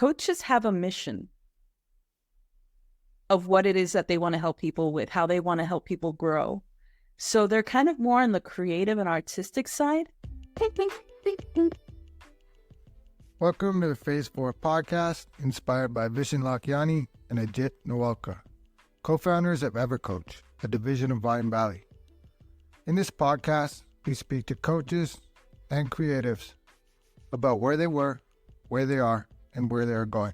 Coaches have a mission of what it is that they want to help people with, how they want to help people grow. So they're kind of more on the creative and artistic side. Welcome to the Phase 4 podcast, inspired by Vishen Lakiani and Ajit Nawalkar, co-founders of EverCoach, a division of Vine Valley. In this podcast, we speak to coaches and creatives about where they were, where they are, and where they are going.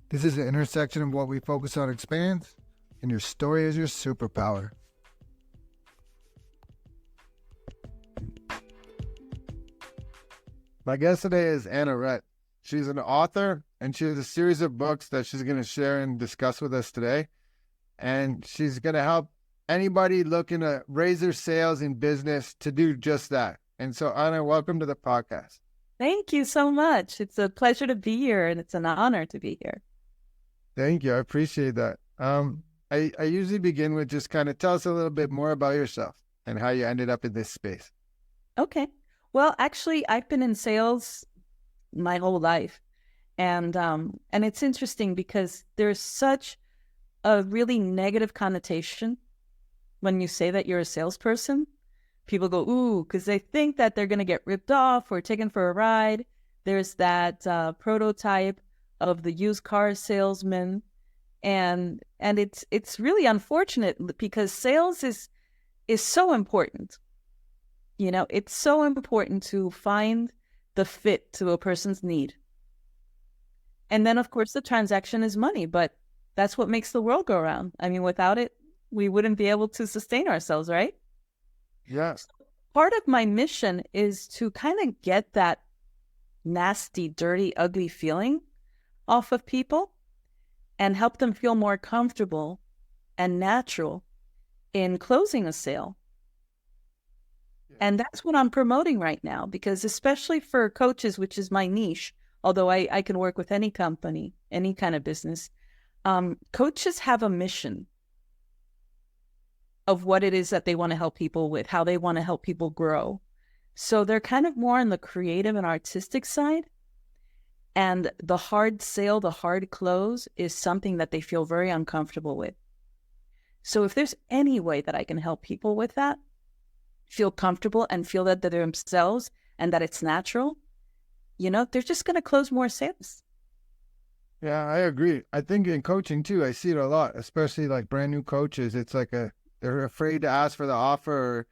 This is the intersection of what we focus on expands, and your story is your superpower. My guest today is Anna Rett. She's an author, and she has a series of books that she's going to share and discuss with us today. And she's going to help anybody looking to raise their sales in business to do just that. And so, Anna, welcome to the podcast. Thank you so much. It's a pleasure to be here, and it's an honor to be here. Thank you. I appreciate that. I usually begin with just kind of tell us a little bit more about yourself and how you ended up in this space. Okay. Well, actually, I've been in sales my whole life. And it's interesting because there's such a really negative connotation when you say that you're a salesperson. People go, ooh, because they think that they're going to get ripped off or taken for a ride. There's that prototype of the used car salesman. And it's really unfortunate because sales is so important. You know, it's so important to find the fit to a person's need. And then, of course, the transaction is money, but that's what makes the world go around. I mean, without it, we wouldn't be able to sustain ourselves, right? Yes. Part of my mission is to kind of get that nasty, dirty, ugly feeling off of people and help them feel more comfortable and natural in closing a sale. And that's what I'm promoting right now, because especially for coaches, which is my niche, although I can work with any company, any kind of business, coaches have a mission of what it is that they want to help people with, how they want to help people grow. So they're kind of more on the creative and artistic side. And the hard sale, the hard close is something that they feel very uncomfortable with. So if there's any way that I can help people with that, feel comfortable and feel that they're themselves and that it's natural, you know, they're just going to close more sales. Yeah, I agree. I think in coaching too, I see it a lot, especially like brand new coaches. It's like they're afraid to ask for the offer,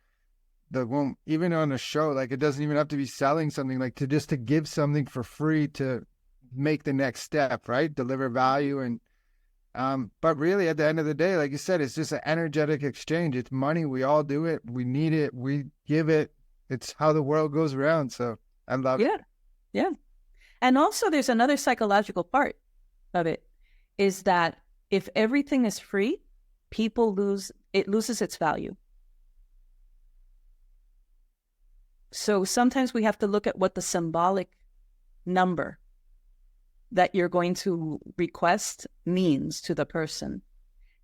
or even on a show, like it doesn't even have to be selling something, like to give something for free to make the next step, right? Deliver value. And but really at the end of the day, like you said, it's just an energetic exchange. It's money. We all do it. We need it. We give it. It's how the world goes around. So I love it. Yeah. And also there's another psychological part of it, is that if everything is free, it loses its value. So sometimes we have to look at what the symbolic number that you're going to request means to the person,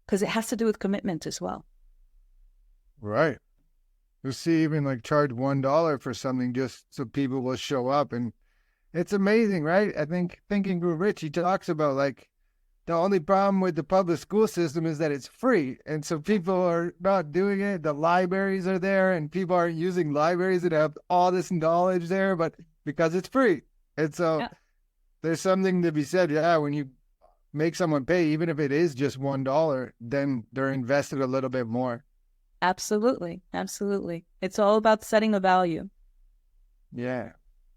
because it has to do with commitment as well. Right. You see, even like charge $1 for something just so people will show up. And it's amazing, right? I think Think and Grow Rich, he talks about like the only problem with the public school system is that it's free. And so people are not doing it. The libraries are there and people aren't using libraries that have all this knowledge there, but because it's free. And so there's something to be said. Yeah, when you make someone pay, even if it is just $1, then they're invested a little bit more. Absolutely. Absolutely. It's all about setting a value. Yeah.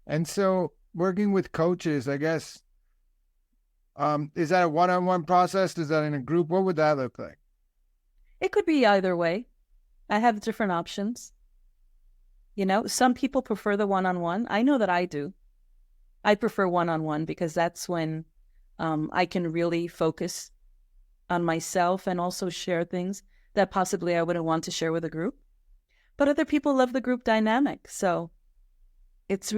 And so working with coaches, I guess, is that a one-on-one process? Is that in a group? What would that look like? It could be either way. I have different options. You know, some people prefer the one-on-one. I know that I do. I prefer one-on-one because that's when I can really focus on myself and also share things that possibly I wouldn't want to share with a group. But other people love the group dynamic. So it's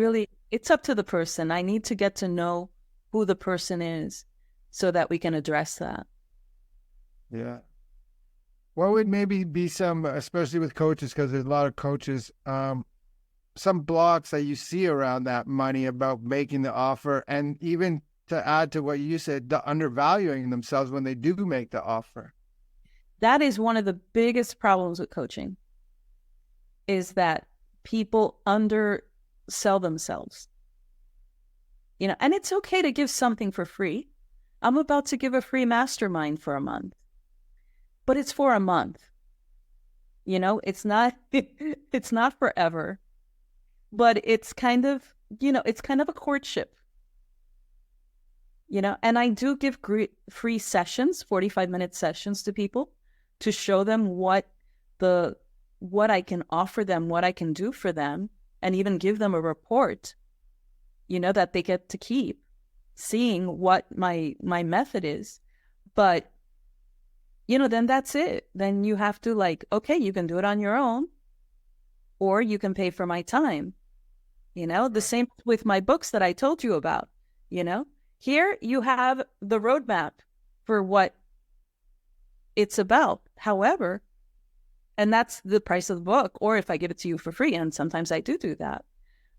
up to the person. I need to get to know who the person is so that we can address that. Yeah. What would maybe be some, especially with coaches, because there's a lot of coaches, some blocks that you see around that money about making the offer and even to add to what you said, the undervaluing themselves when they do make the offer. That is one of the biggest problems with coaching, is that people undersell themselves. And it's okay to give something for free. I'm about to give a free mastermind for a month, but it's for a month. It's not, it's not forever, but it's kind of, it's kind of a courtship, and I do give free sessions, 45-minute sessions to people to show them what I can offer them, what I can do for them, and even give them a report, that they get to keep, seeing what my method is. But then that's it. Then you have to okay, you can do it on your own, or you can pay for my time. The same with my books that I told you about. Here you have the roadmap for what it's about. However, and that's the price of the book, or if I give it to you for free, and sometimes I do that.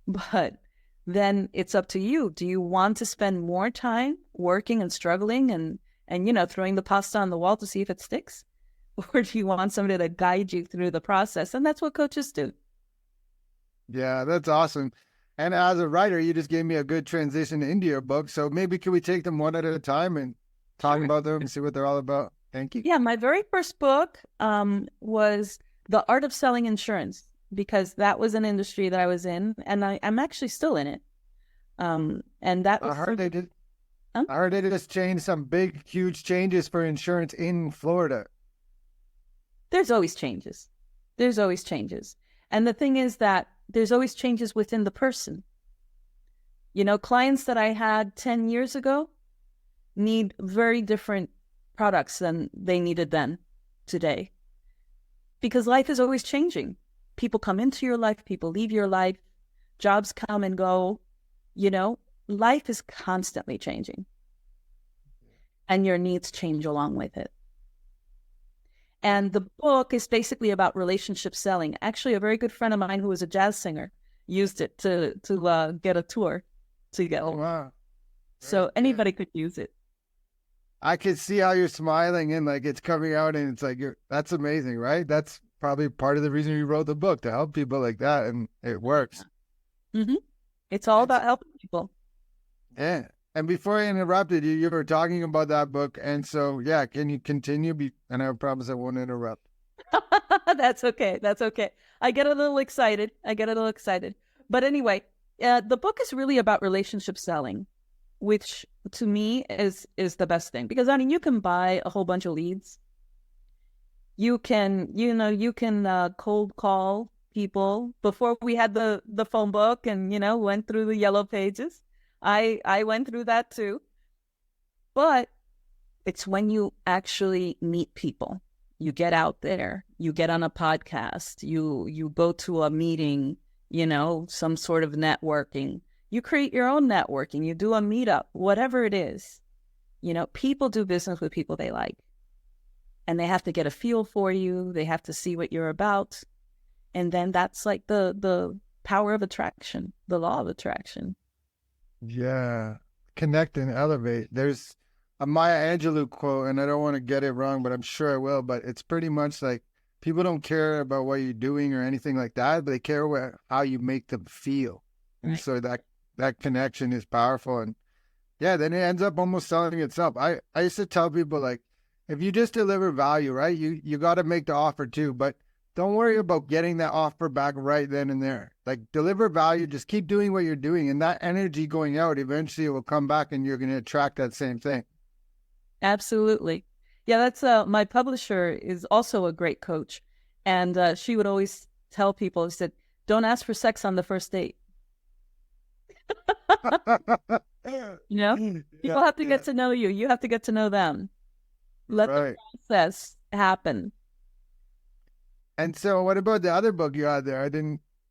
But then it's up to you. Do you want to spend more time working and struggling and throwing the pasta on the wall to see if it sticks? Or do you want somebody to guide you through the process? And that's what coaches do. Yeah, that's awesome. And as a writer, you just gave me a good transition into your book. So maybe could we take them one at a time and talk about them and see what they're all about? Thank you. Yeah, my very first book was The Art of Selling Insurance, because that was an industry that I was in, and I'm actually still in it. And that was I heard they did. I heard they just changed some big, huge changes for insurance in Florida. There's always changes. There's always changes. And the thing is that there's always changes within the person. Clients that I had 10 years ago need very different products than they needed then, today. Because life is always changing. People come into your life, people leave your life, jobs come and go. Life is constantly changing. And your needs change along with it. And the book is basically about relationship selling. Actually, a very good friend of mine who was a jazz singer used it to get a tour to get. Oh, wow. So anybody could use it. I can see how you're smiling and it's coming out, and it's that's amazing, right? That's probably part of the reason you wrote the book, to help people like that, and it works. Mm-hmm. It's all about helping people. Yeah. And before I interrupted you, you were talking about that book. And so, yeah, can you continue? And I promise I won't interrupt. That's okay. That's okay. I get a little excited. But anyway, the book is really about relationship selling, which to me is the best thing. Because, you can buy a whole bunch of leads. You can, cold call people. Before we had the phone book and, went through the yellow pages. I went through that too. But it's when you actually meet people. You get out there, you get on a podcast, you go to a meeting, some sort of networking. You create your own networking, you do a meetup, whatever it is. People do business with people they like. And they have to get a feel for you. They have to see what you're about. And then that's the power of attraction, the law of attraction. Yeah. Connect and elevate. There's a Maya Angelou quote, and I don't want to get it wrong, but I'm sure I will. But it's pretty much people don't care about what you're doing or anything like that, but they care how you make them feel. Right. And so that connection is powerful. And yeah, then it ends up almost selling itself. I used to tell people, if you just deliver value, right, you got to make the offer too, but don't worry about getting that offer back right then and there. Deliver value, just keep doing what you're doing, and that energy going out, eventually it will come back and you're going to attract that same thing. Absolutely. Yeah, that's my publisher is also a great coach. And she would always tell people, she said, don't ask for sex on the first date. People have to get to know you. You have to get to know them. Let the process happen. And so what about the other book you had there?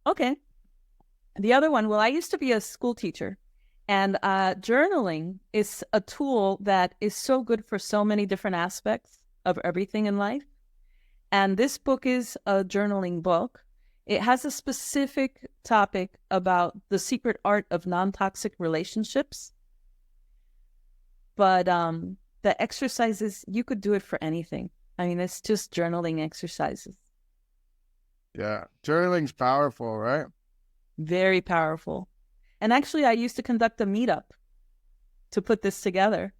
Okay. The other one, well, I used to be a school teacher, and journaling is a tool that is so good for so many different aspects of everything in life. And this book is a journaling book. It has a specific topic about the secret art of non-toxic relationships. But the exercises, you could do it for anything. I mean, it's just journaling exercises. Yeah. Journaling's powerful, right? Very powerful. And actually, I used to conduct a meetup to put this together.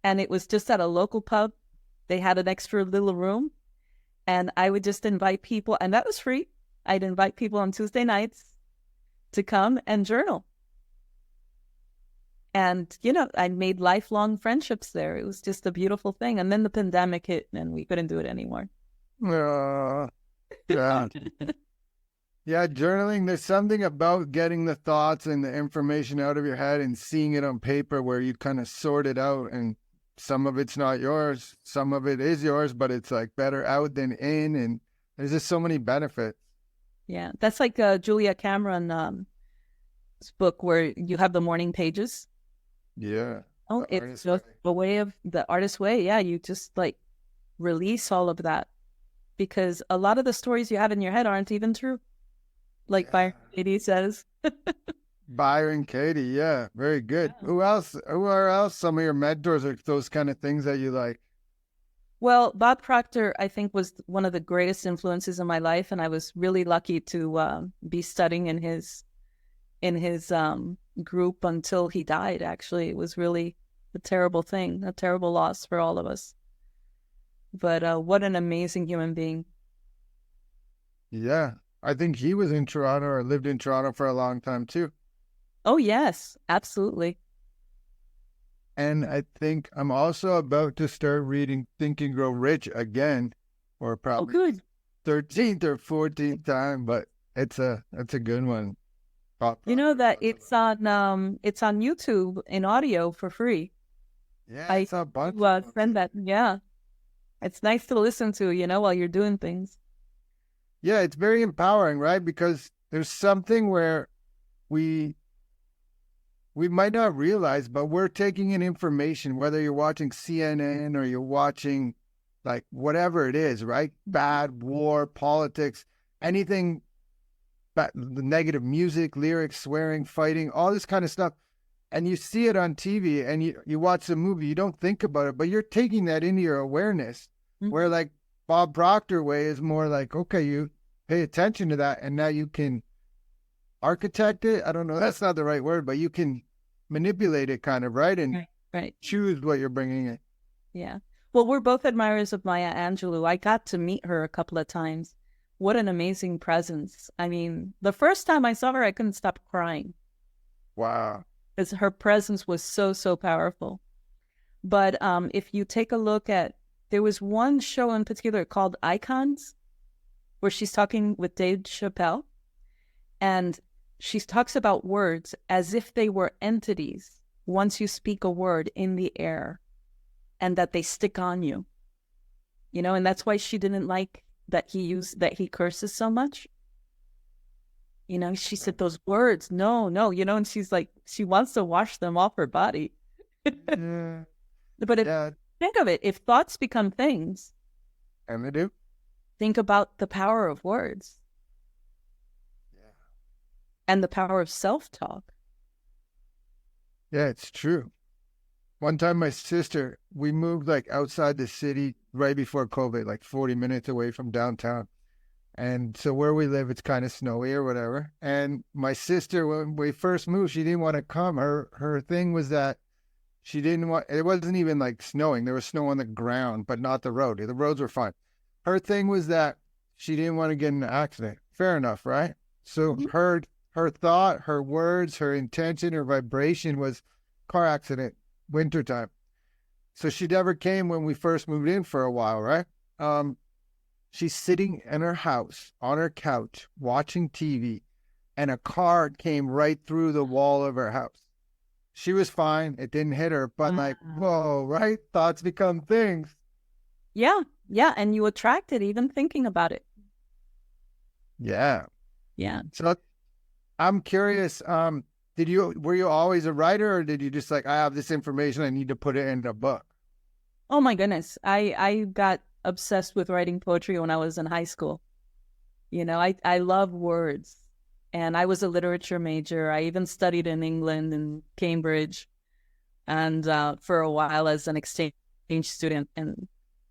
And it was just at a local pub. They had an extra little room. And I would just invite people, and that was free. I'd invite people on Tuesday nights to come and journal. And, you know, I made lifelong friendships there. It was just a beautiful thing. And then the pandemic hit and we couldn't do it anymore. Yeah. Yeah, journaling, there's something about getting the thoughts and the information out of your head and seeing it on paper where you kind of sort it out, and some of it's not yours, some of it is yours, but it's like better out than in, and there's just so many benefits. Yeah. That's like Julia Cameron's book where you have the morning pages. Yeah. Oh, The it's artist way. just a way of the artist way. Yeah. You just like release all of that because a lot of the stories you have in your head aren't even true. Like Yeah. Byron Katie says. Byron Katie, yeah, very good. Yeah. Who else? Who are else? Some of your mentors or those kind of things that you like? Well, Bob Proctor, I think, was one of the greatest influences in my life, and I was really lucky to be studying in his group until he died. Actually, it was really a terrible thing, a terrible loss for all of us. But what an amazing human being! Yeah, I think he was in Toronto or lived in Toronto for a long time too. Oh yes, absolutely. And I think I'm also about to start reading Think and Grow Rich again, or Oh, probably good. 13th or 14th time, but it's a good one. Bob You know Proctor that talks about. it's on YouTube in audio for free. Yeah, I I saw a bunch of them. send that. Yeah, it's nice to listen to, you know, while you're doing things. Yeah, it's very empowering, right? Because there's something where we we might not realize, but we're taking in information, whether you're watching CNN or you're watching like whatever it is, right? Bad, war, politics, anything, but the negative music, lyrics, swearing, fighting, all this kind of stuff. And you see it on TV and you watch the movie, you don't think about it, but you're taking that into your awareness. Where Mhm. like Bob Proctor way is more like, okay, you pay attention to that and now you can architect it. I don't know, that's not the right word, but you can manipulate it kind of, right? And Right, right. choose what you're bringing in. Yeah. Well, we're both admirers of Maya Angelou. I got to meet her a couple of times. What an amazing presence. I mean, the first time I saw her, I couldn't stop crying Wow. because her presence was so, so powerful. But if you take a look at, there was one show in particular called Icons, where she's talking with Dave Chappelle, and she talks about words as if they were entities once you speak a word in the air and that they stick on you, you know, and that's why she didn't like that he curses so much. You know, she said those words, no, no, you know, and she's like, she wants to wash them off her body. Yeah. But if Yeah. think of it, if thoughts become things, And they do. think about the power of words Yeah. and the power of self-talk. Yeah, it's true. One time, my sister, we moved like outside the city right before COVID, like 40 minutes away from downtown. And so where we live, it's kind of snowy or whatever. And my sister, when we first moved, she didn't want to come. Her thing was that she didn't want, it wasn't even like snowing. There was snow on the ground, but not the road. The roads were fine. Her thing was that she didn't want to get in an accident. Fair enough, right? So Mhm. her thought, her words, her intention, her vibration was car accident, wintertime. So she never came when we first moved in for a while, right? She's sitting in her house on her couch watching TV, and a car came right through the wall of her house. She was fine. It didn't hit her, but like, whoa, right? Thoughts become things. Yeah, yeah, and you attract it even thinking about it. Yeah. Yeah. So I'm curious, were you always a writer, or did you just like, I have this information, I need to put it in a book? Oh my goodness. I got obsessed with writing poetry when I was in high school. You know, I love words. And I was a literature major. I even studied in England and Cambridge. and for a while as an exchange student. And,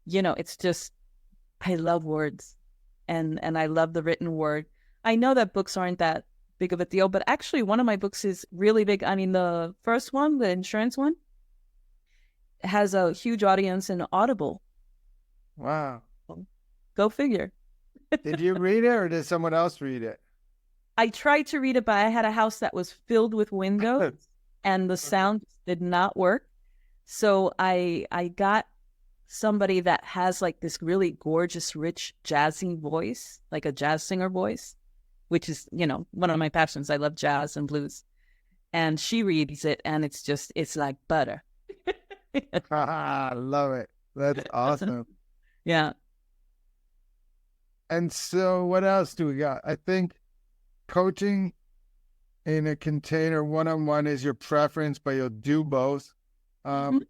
it's just, I love words, and I love the written word. I know that books aren't that big of a deal, but actually one of my books is really big. I mean, the first one, the insurance one, has a huge audience in Audible. Wow. Go figure. Did you read it or did someone else read it? I tried to read it, but I had a house that was filled with windows and the sound did not work. So I got somebody that has like this really gorgeous, rich, jazzy voice, like a jazz singer voice, which is, one of my passions. I love jazz and blues. And she reads it and it's like butter. I love it. That's awesome. Yeah. And so what else do we got? I think coaching in a container one-on-one is your preference, but you'll do both. And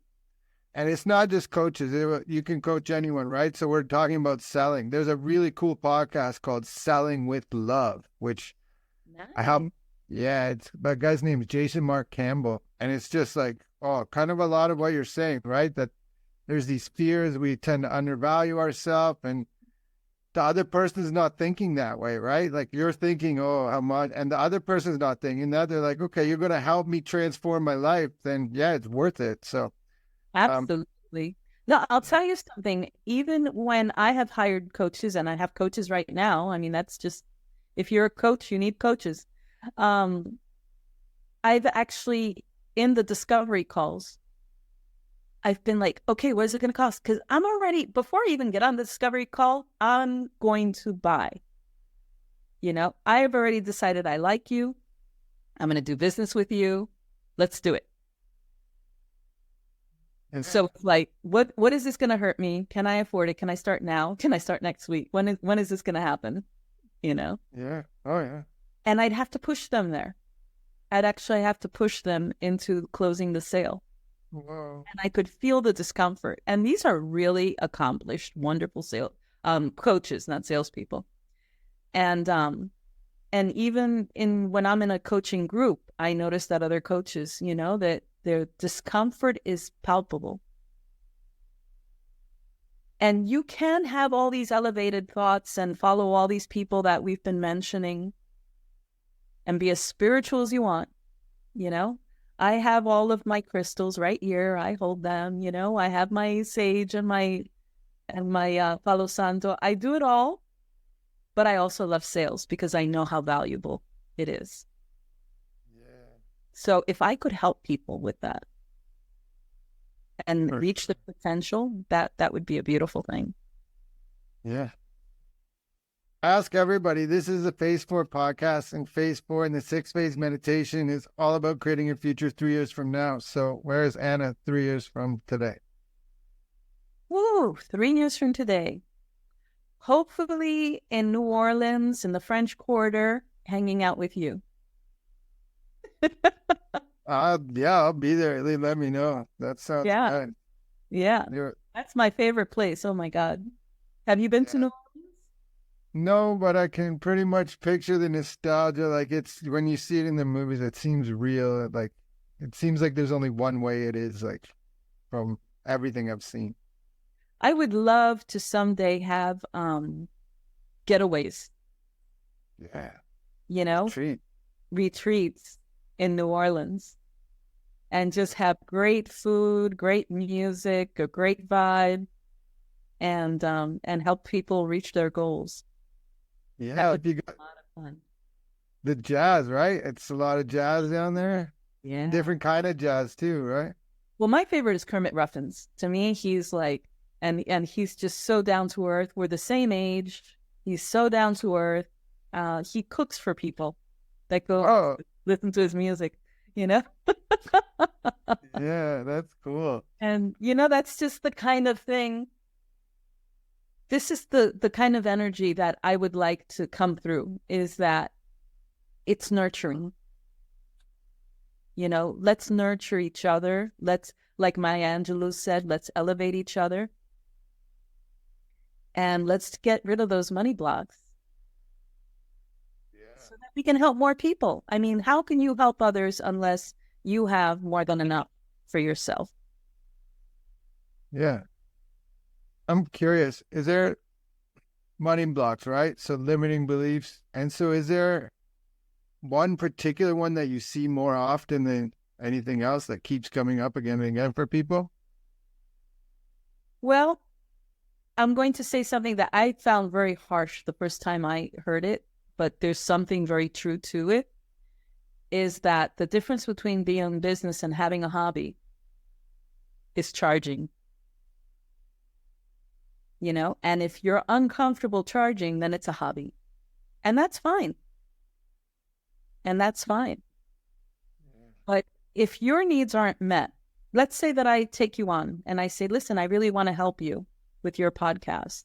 it's not just coaches. You can coach anyone, right? So we're talking about selling. There's a really cool podcast called Selling with Love, which I help. Yeah, it's the guy's name is Jason Mark Campbell. And it's just like, kind of a lot of what you're saying, right? That there's these fears. We tend to undervalue ourselves, and the other person's not thinking that way, right? Like you're thinking, oh, how much, and the other person's not thinking that. They're like, okay, you're going to help me transform my life. Then yeah, it's worth it. So absolutely. No, I'll tell you something. Even when I have hired coaches, and I have coaches right now, I mean, that's just, if you're a coach, you need coaches. I've actually, in the discovery calls, I've been like, okay, what is it going to cost? Because I'm already, before I even get on the discovery call, I'm going to buy. I've already decided I like you. I'm going to do business with you. Let's do it. And so it's like, what is this going to hurt me? Can I afford it? Can I start now? Can I start next week? When is this going to happen? Yeah. Oh, yeah. And I'd have to push them there. I'd actually have to push them into closing the sale. Whoa. And I could feel the discomfort. And these are really accomplished, wonderful coaches, not salespeople. And even when I'm in a coaching group, I notice that other coaches, that their discomfort is palpable. And you can have all these elevated thoughts and follow all these people that we've been mentioning and be as spiritual as you want, I have all of my crystals right here. I hold them, I have my sage and my Palo Santo. I do it all, but I also love sales because I know how valuable it is. Yeah. So if I could help people with that and reach the potential, that would be a beautiful thing. Yeah. Ask everybody. This is a Phase 4 podcast, and Phase 4 in the 6-phase meditation is all about creating your future 3 years from now. So where is Anna 3 years from today? Woo, 3 years from today. Hopefully in New Orleans, in the French Quarter, hanging out with you. Yeah, I'll be there. Let me know. That sounds good. Yeah. That's my favorite place. Oh my God. Have you been to New Orleans? No, but I can pretty much picture the nostalgia. Like it's when you see it in the movies, it seems real. Like it seems like there's only one way it is, like from everything I've seen. I would love to someday have getaways. Yeah. Retreats in New Orleans, and just have great food, great music, a great vibe, and help people reach their goals. Yeah, if you got a lot of fun. The jazz, right? It's a lot of jazz down there. Yeah. Different kind of jazz too, right? Well, my favorite is Kermit Ruffins. To me, he's like, and he's just so down to earth. We're the same age. He's so down to earth. He cooks for people that go listen to his music, Yeah, that's cool. And, that's just the kind of thing. This is the kind of energy that I would like to come through, is that it's nurturing. Let's nurture each other. Let's, like Maya Angelou said, let's elevate each other. And let's get rid of those money blocks. So that we can help more people. I mean, how can you help others unless you have more than enough? for yourself. Yeah. I'm curious, is there money blocks, right? So limiting beliefs. And so is there one particular one that you see more often than anything else that keeps coming up again and again for people? Well, I'm going to say something that I found very harsh the first time I heard it, but there's something very true to it, is that the difference between being in business and having a hobby is charging. And if you're uncomfortable charging, then it's a hobby. And that's fine. And that's fine. But if your needs aren't met, let's say that I take you on and I say, listen, I really want to help you with your podcast.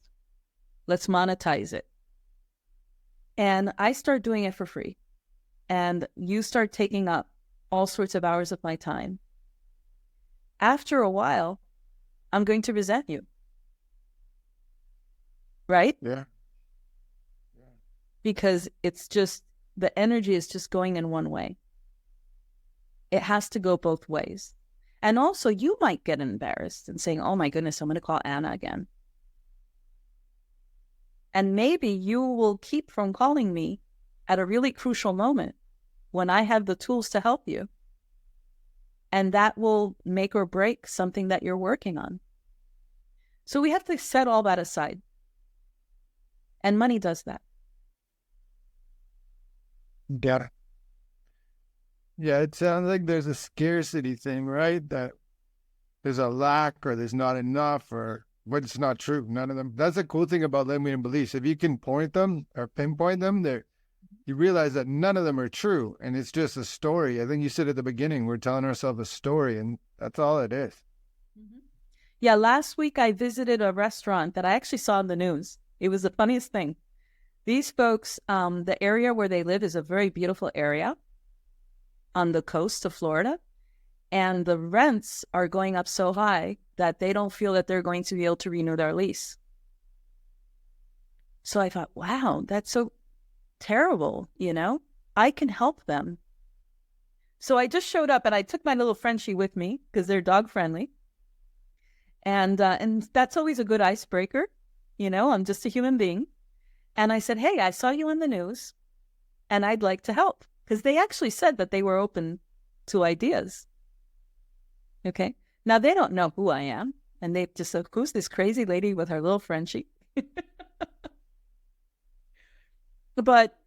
Let's monetize it. And I start doing it for free. And you start taking up all sorts of hours of my time. After a while, I'm going to resent you. Right? Yeah. Because it's just, the energy is just going in one way. It has to go both ways. And also, you might get embarrassed and saying, oh my goodness, I'm going to call Anna again. And maybe you will keep from calling me at a really crucial moment when I have the tools to help you. And that will make or break something that you're working on. So we have to set all that aside. And money does that. Yeah. Yeah, it sounds like there's a scarcity thing, right? That there's a lack or there's not enough, or but it's not true. None of them. That's the cool thing about limiting beliefs. If you can point them or pinpoint them, you realize that none of them are true, and it's just a story. I think you said at the beginning, we're telling ourselves a story, and that's all it is. Mm-hmm. Yeah, last week I visited a restaurant that I actually saw in the news. It was the funniest thing. These folks, the area where they live is a very beautiful area on the coast of Florida. And the rents are going up so high that they don't feel that they're going to be able to renew their lease. So I thought, wow, that's so terrible, I can help them. So I just showed up and I took my little Frenchie with me because they're dog friendly. And that's always a good icebreaker. I'm just a human being. And I said, hey, I saw you on the news and I'd like to help, because they actually said that they were open to ideas. Okay. Now they don't know who I am. And they just said, who's this crazy lady with her little Frenchie? But,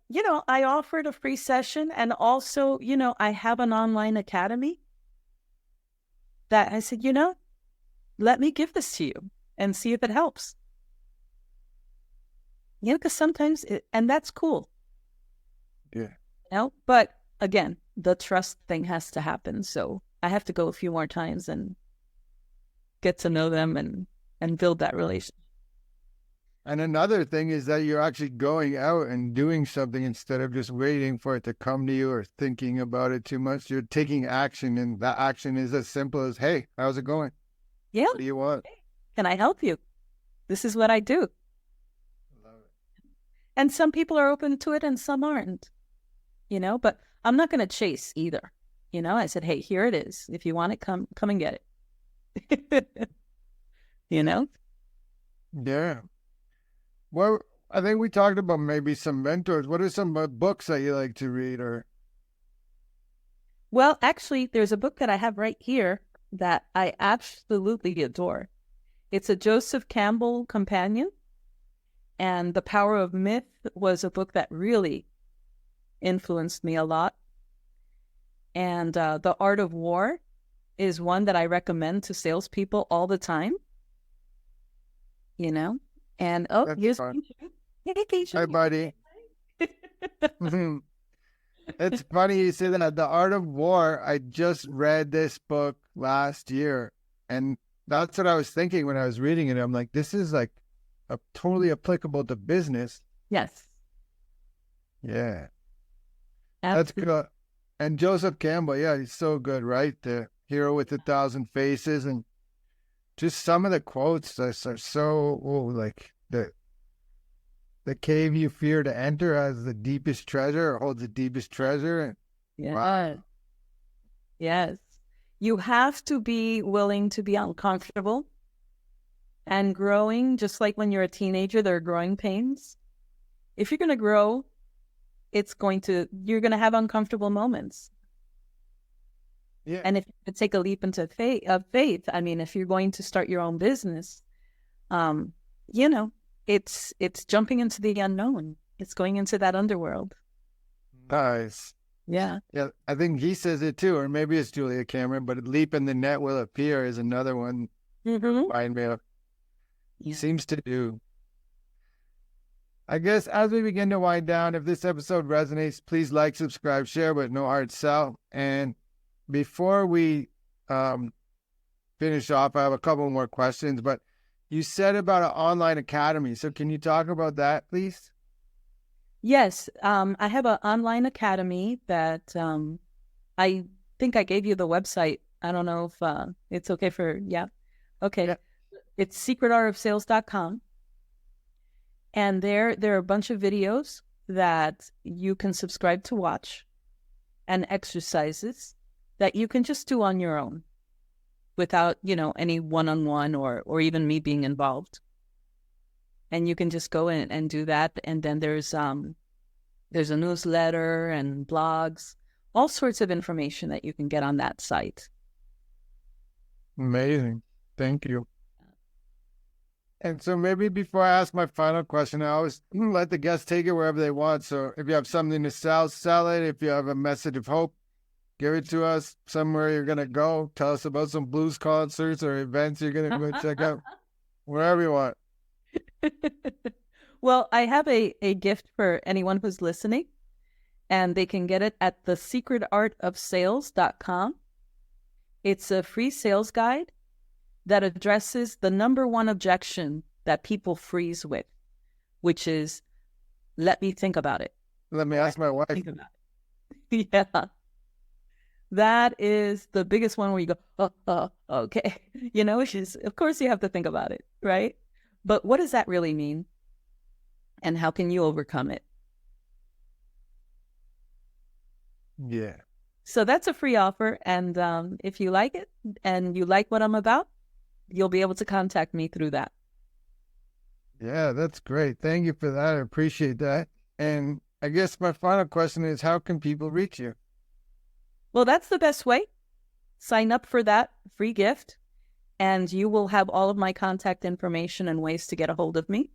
I offered a free session. And also, I have an online academy that I said, let me give this to you and see if it helps. Because sometimes, and that's cool. Yeah. But again, the trust thing has to happen. So I have to go a few more times and get to know them and build that relationship. And another thing is that you're actually going out and doing something instead of just waiting for it to come to you or thinking about it too much. You're taking action, and that action is as simple as, hey, how's it going? Yeah. What do you want? Can I help you? This is what I do. Love it. And some people are open to it and some aren't, but I'm not going to chase either. I said, hey, here it is. If you want it, come and get it. Yeah. Well, I think we talked about maybe some mentors. What are some books that you like to read? Or Well, actually, there's a book that I have right here that I absolutely adore. It's a Joseph Campbell companion. And The Power of Myth was a book that really influenced me a lot. And The Art of War is one that I recommend to salespeople all the time. And that's here's fun. Hey, Keisha. Hi, buddy. It's funny you say that. The Art of War, I just read this book last year, and that's what I was thinking when I was reading it. I'm like, this is like totally applicable to business. Yes. Yeah. That's Absolutely. good. And Joseph Campbell, yeah, he's so good, right? The hero with 1,000 faces, and just some of the quotes are so like the cave you fear to enter has the deepest treasure, or holds the deepest treasure. Yeah. Wow. Yes. You have to be willing to be uncomfortable and growing, just like when you're a teenager, there are growing pains. If you're going to grow, you're going to have uncomfortable moments. Yeah. And if you take a leap into faith, I mean, if you're going to start your own business, um, you know, it's jumping into the unknown. It's going into that underworld. Nice. Yeah. Yeah, I think he says it too, or maybe it's Julia Cameron, but leap in the net will appear is another one. Mm-hmm. Remind me of. Yeah. Seems to do. I guess as we begin to wind down, if this episode resonates, please like, subscribe, share, but no hard sell. And before we finish off, I have a couple more questions, but you said about an online academy. So can you talk about that, please? Yes. I have an online academy that I think I gave you the website. I don't know if it's okay yeah. Okay. Yeah. It's secretartofsales.com. And there are a bunch of videos that you can subscribe to watch and exercises that you can just do on your own without, any one-on-one or even me being involved. And you can just go in and do that. And then there's a newsletter and blogs, all sorts of information that you can get on that site. Amazing. Thank you. And so maybe before I ask my final question, I always let the guests take it wherever they want. So if you have something to sell, sell it. If you have a message of hope, give it to us. Somewhere you're going to go. Tell us about some blues concerts or events you're going to go check out. Wherever you want. Well, I have a gift for anyone who's listening, and they can get it at thesecretartofsales.com. It's a free sales guide that addresses the number one objection that people freeze with, which is, let me think about it. Let me ask my wife. Think about it. Yeah. That is the biggest one where you go, oh, okay. Of course you have to think about it, right? But what does that really mean? And how can you overcome it? Yeah. So that's a free offer. And if you like it and you like what I'm about, you'll be able to contact me through that. Yeah, that's great. Thank you for that. I appreciate that. And I guess my final question is, how can people reach you? Well, that's the best way. Sign up for that free gift, and you will have all of my contact information and ways to get a hold of me.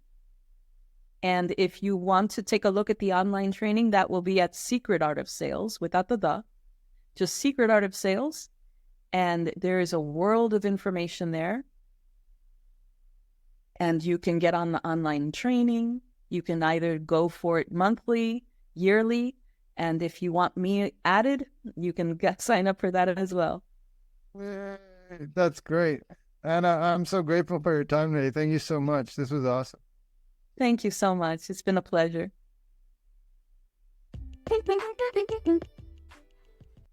And if you want to take a look at the online training, that will be at Secret Art of Sales, without the, just Secret Art of Sales. And there is a world of information there. And you can get on the online training. You can either go for it monthly, yearly, and if you want me added, you can sign up for that as well. That's great. Anna, I'm so grateful for your time today. Thank you so much. This was awesome. Thank you so much. It's been a pleasure.